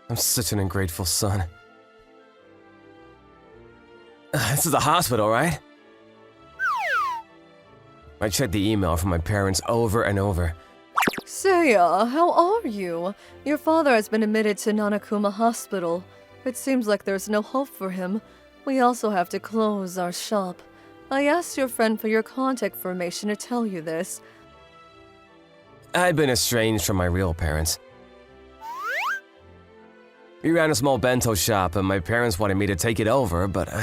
I'm such an ungrateful son. This is the hospital, right? I checked the email from my parents over and over. Seiya, how are you? Your father has been admitted to NanaKuma Hospital. It seems like there's no hope for him. We also have to close our shop. I asked your friend for your contact information to tell you this. I'd been estranged from my real parents. We ran a small bento shop and my parents wanted me to take it over, but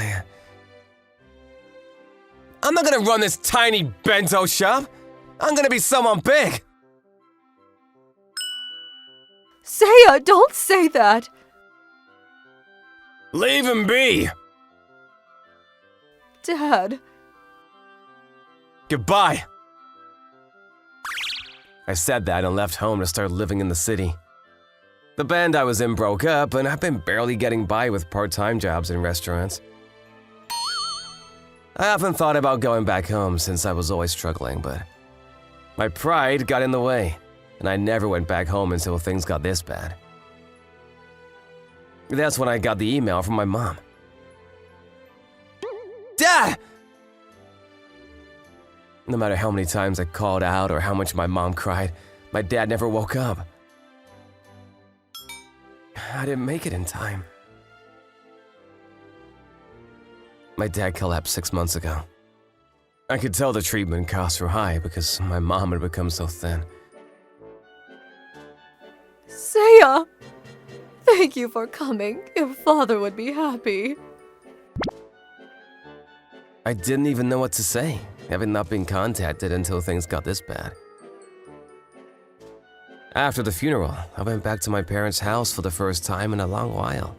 I'm not gonna run this tiny bento shop! I'm gonna be someone big! Seiya, don't say that! Leave him be! Dad. Goodbye! I said that and left home to start living in the city. The band I was in broke up and I've been barely getting by with part-time jobs in restaurants. I often thought about going back home since I was always struggling, but my pride got in the way, and I never went back home until things got this bad. That's when I got the email from my mom. Dad! No matter how many times I called out or how much my mom cried, my dad never woke up. I didn't make it in time. My dad collapsed 6 months ago. I could tell the treatment costs were high because my mom had become so thin. Seiya! Thank you for coming. Your father would be happy. I didn't even know what to say, having not been contacted until things got this bad. After the funeral, I went back to my parents' house for the first time in a long while.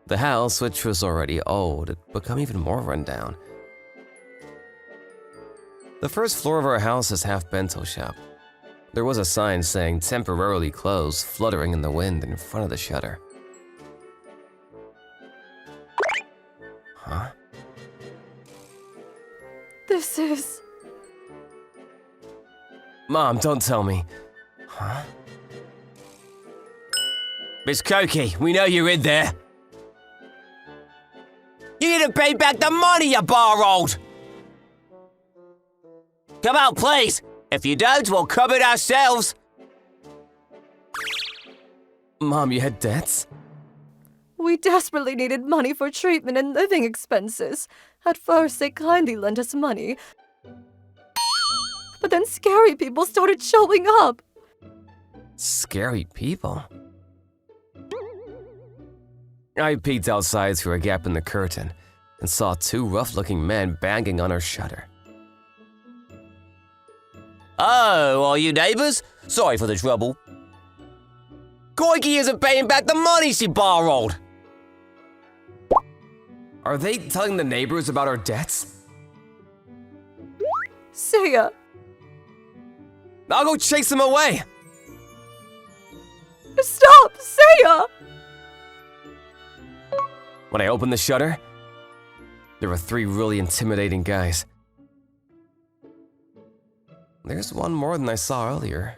The house, which was already old, had become even more rundown. The first floor of our house is half bento shop. There was a sign saying temporarily closed fluttering in the wind in front of the shutter. Huh? This is... Mom, don't tell me. Huh? Miss Koki, we know you're in there. You need to pay back the money you borrowed! Come out, please! If you don't, we'll cover it ourselves! Mom, you had debts? We desperately needed money for treatment and living expenses. At first, they kindly lent us money. But then scary people started showing up. Scary people? I peeked outside through a gap in the curtain and saw two rough-looking men banging on our shutter. Oh, are you neighbors? Sorry for the trouble. Koiki isn't paying back the money she borrowed! Are they telling the neighbors about our debts? Seiya, I'll go chase them away! stop! Seiya! When I opened the shutter, there were three really intimidating guys. There's one more than I saw earlier.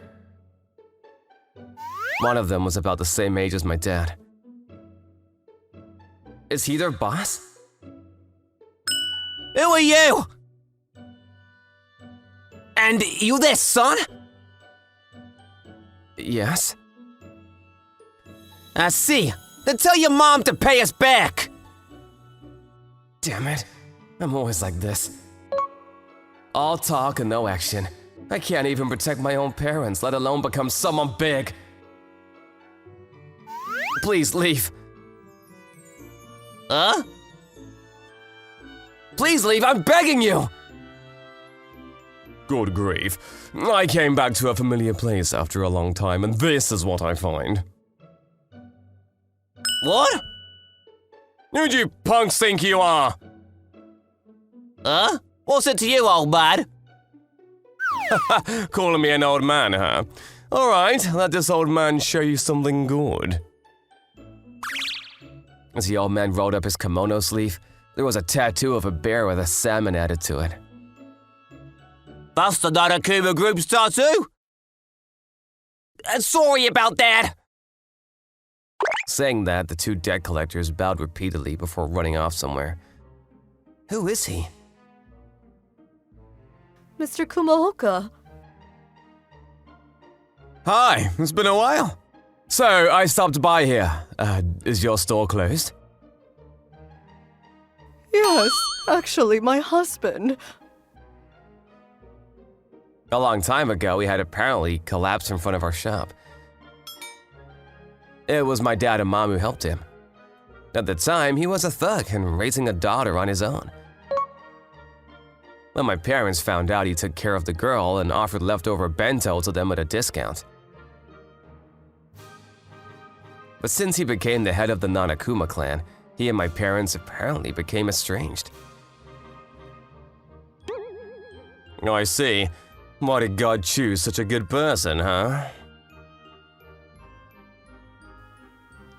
One of them was about the same age as my dad. Is he their boss? Who are you? And you their son? Yes. I see. Then tell your mom to pay us back! Damn it. I'm always like this. All talk and no action. I can't even protect my own parents, let alone become someone big. Please leave. Huh? Please leave, I'm begging you! Good grief. I came back to a familiar place after a long time, and this is what I find. What? Who do you punks think you are? Huh? What's it to you, old man? Calling me an old man, huh? Alright, let this old man show you something good. As the old man rolled up his kimono sleeve, there was a tattoo of a bear with a salmon added to it. That's the NanaKuma group's tattoo? Sorry about that. Saying that, the two debt collectors bowed repeatedly before running off somewhere. Who is he? Mr. Kumaoka. Hi, it's been a while. So, I stopped by here. Is your store closed? Yes, actually, my husband. A long time ago, he had apparently collapsed in front of our shop. It was my dad and mom who helped him. At the time, he was a thug and raising a daughter on his own. When my parents found out, he took care of the girl and offered leftover bento to them at a discount. But since he became the head of the NanaKuma clan, he and my parents apparently became estranged. Oh, I see. Why did God choose such a good person, huh?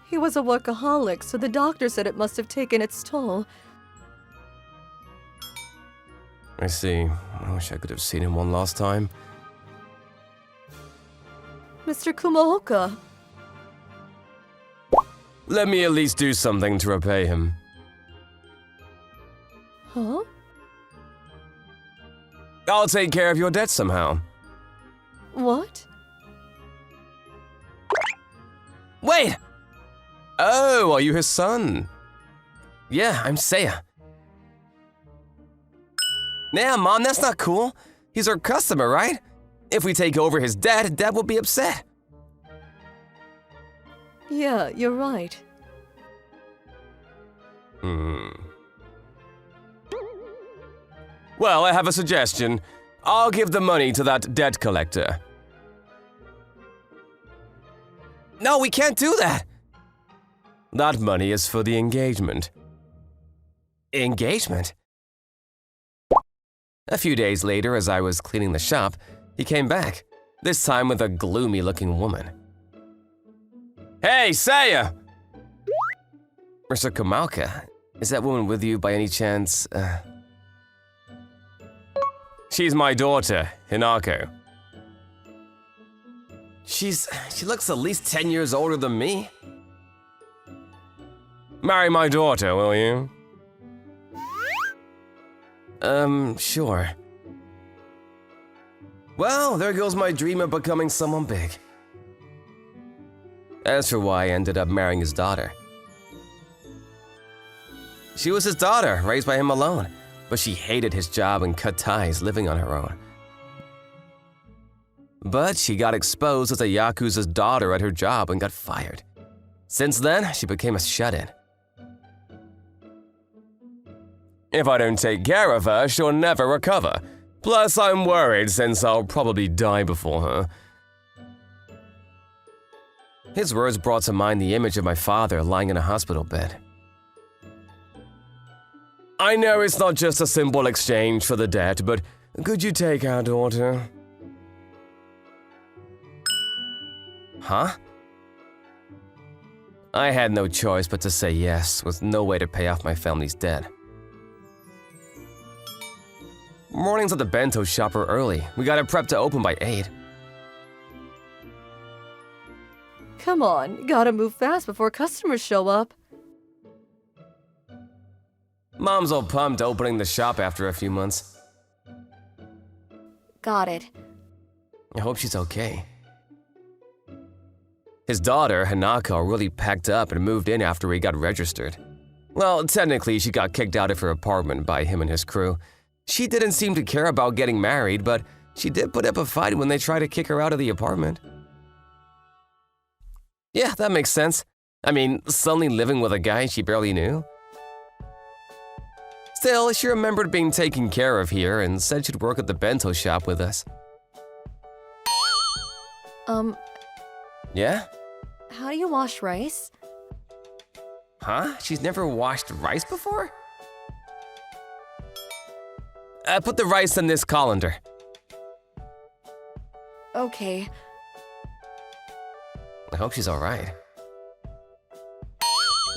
He was a workaholic, so the doctor said it must have taken its toll. I see. I wish I could have seen him one last time. Mr. Kumaoka. Let me at least do something to repay him. Huh? I'll take care of your debt somehow. What? Wait! Oh, are you his son? Yeah, I'm Seiya. Nah, Mom, that's not cool. He's our customer, right? If we take over his debt, Dad will be upset. Yeah, you're right. Well, I have a suggestion. I'll give the money to that debt collector. No, we can't do that. That money is for the engagement. Engagement? A few days later, as I was cleaning the shop, he came back, this time with a gloomy-looking woman. Hey, Seiya! Mr. Kumaoka, is that woman with you by any chance? She's my daughter, Hinako. She looks at least 10 years older than me. Marry my daughter, will you? Sure. Well, there goes my dream of becoming someone big. As for why I ended up marrying his daughter. She was his daughter, raised by him alone, but she hated his job and cut ties, living on her own. But she got exposed as a Yakuza's daughter at her job and got fired. Since then, she became a shut-in. If I don't take care of her, she'll never recover. Plus, I'm worried since I'll probably die before her. His words brought to mind the image of my father lying in a hospital bed. I know it's not just a simple exchange for the debt, but could you take our daughter? Huh? I had no choice but to say yes, with no way to pay off my family's debt. Mornings at the Bento shop are early. We gotta prep to open by 8. Come on, gotta move fast before customers show up. Mom's all pumped opening the shop after a few months. Got it. I hope she's okay. His daughter, Hinako, really packed up and moved in after he got registered. Well, technically, she got kicked out of her apartment by him and his crew. She didn't seem to care about getting married, but she did put up a fight when they tried to kick her out of the apartment. Yeah, that makes sense. I mean, suddenly living with a guy she barely knew. Still, she remembered being taken care of here and said she'd work at the Bento shop with us. Yeah? How do you wash rice? Huh? She's never washed rice before? Put the rice in this colander. Okay. I hope she's alright.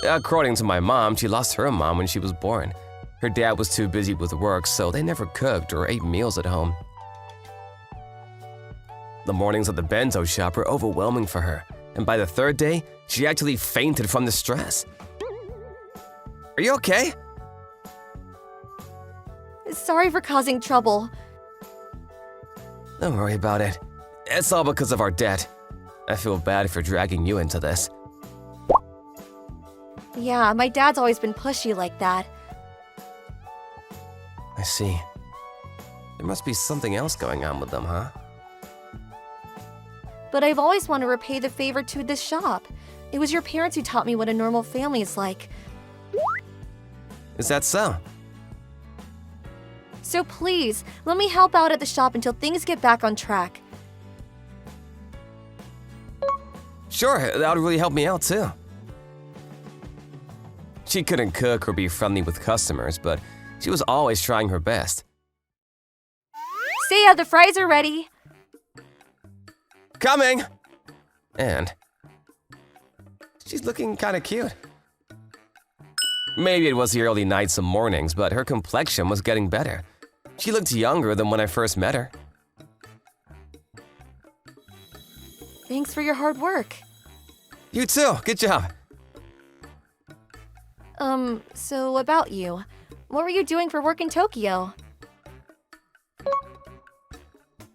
According to my mom, she lost her mom when she was born. Her dad was too busy with work, so they never cooked or ate meals at home. The mornings at the bento shop were overwhelming for her, and by the third day, she actually fainted from the stress. Are you okay? Sorry for causing trouble. Don't worry about it. It's all because of our debt. I feel bad for dragging you into this. Yeah, my dad's always been pushy like that. I see. There must be something else going on with them, huh? But I've always wanted to repay the favor to this shop. It was your parents who taught me what a normal family is like. Is that so? So please, let me help out at the shop until things get back on track. Sure, that would really help me out too. She couldn't cook or be friendly with customers, but she was always trying her best. Seiya, the fries are ready. Coming! And she's looking kinda cute. Maybe it was the early nights and mornings, but her complexion was getting better. She looked younger than when I first met her. Thanks for your hard work. You too, good job. So about you. What were you doing for work in Tokyo?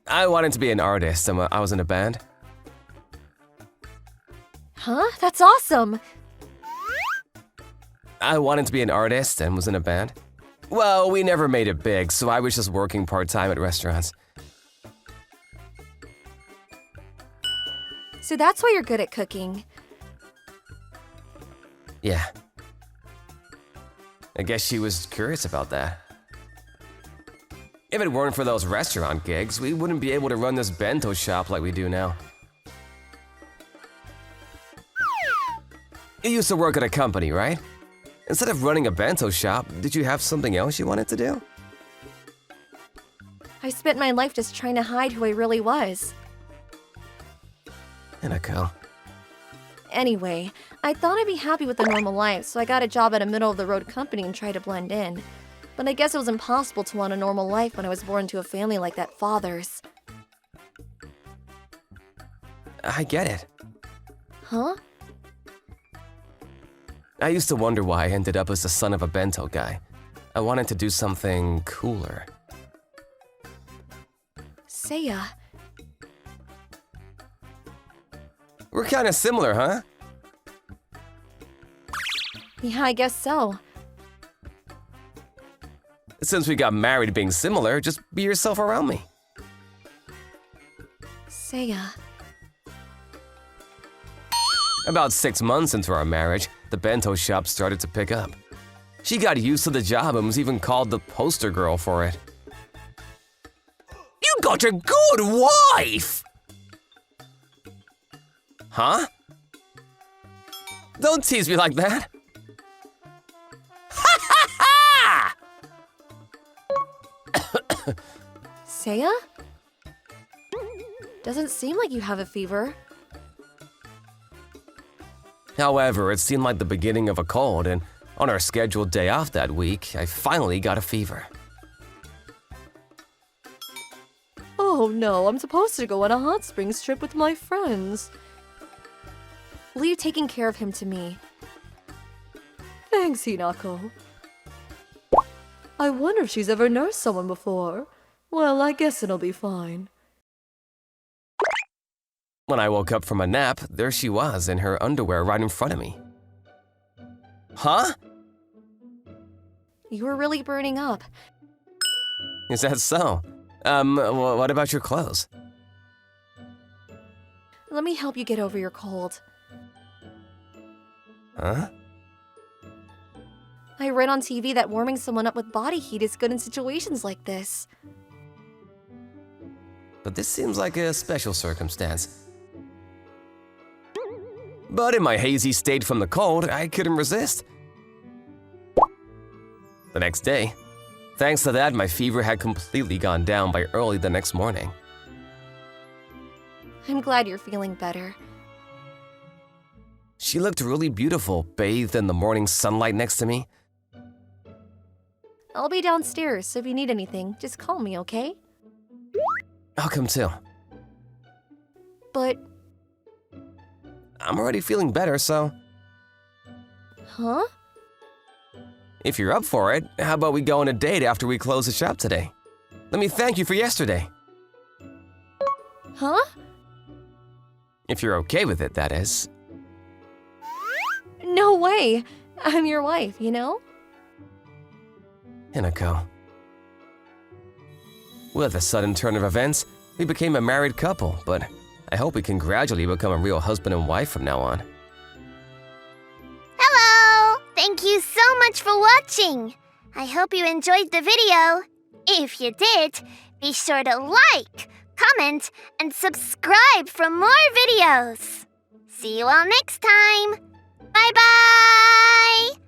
I wanted to be an artist, and I was in a band. Huh? That's awesome! I wanted to be an artist and was in a band. Well, we never made it big, so I was just working part-time at restaurants. So that's why you're good at cooking. Yeah. I guess she was curious about that. If it weren't for those restaurant gigs, we wouldn't be able to run this bento shop like we do now. You used to work at a company, right? Instead of running a bento shop, did you have something else you wanted to do? I spent my life just trying to hide who I really was. NanaKuma. Anyway, I thought I'd be happy with a normal life, so I got a job at a middle-of-the-road company and tried to blend in. But I guess it was impossible to want a normal life when I was born into a family like that father's. I get it. Huh? I used to wonder why I ended up as the son of a bento guy. I wanted to do something cooler. Seiya. We're kinda similar, huh? Yeah, I guess so. Since we got married being similar, just be yourself around me. Seiya. About 6 months into our marriage, the bento shop started to pick up. She got used to the job and was even called the poster girl for it. You got a good wife! Huh? Don't tease me like that. Ha ha ha! Seiya? Doesn't seem like you have a fever. However, it seemed like the beginning of a cold, and on our scheduled day off that week, I finally got a fever. Oh no, I'm supposed to go on a hot springs trip with my friends. Leave taking care of him to me. Thanks, Hinako. I wonder if she's ever nursed someone before. Well, I guess it'll be fine. When I woke up from a nap, there she was in her underwear right in front of me. Huh? You were really burning up. Is that so? What about your clothes? Let me help you get over your cold. Huh? I read on TV that warming someone up with body heat is good in situations like this. But this seems like a special circumstance. But in my hazy state from the cold, I couldn't resist. The next day, thanks to that, my fever had completely gone down by early the next morning. I'm glad you're feeling better. She looked really beautiful, bathed in the morning sunlight next to me. I'll be downstairs, so if you need anything, just call me, okay? I'll come too. But... I'm already feeling better, so Huh? if you're up for it, how about we go on a date after we close the shop today? Let me thank you for yesterday. Huh? If you're okay with it, that is. No way! I'm your wife, you know? Hinako. With a sudden turn of events, we became a married couple, but I hope we can gradually become a real husband and wife from now on. Hello! Thank you so much for watching. I hope you enjoyed the video. If you did, be sure to like, comment, and subscribe for more videos. See you all next time. Bye-bye!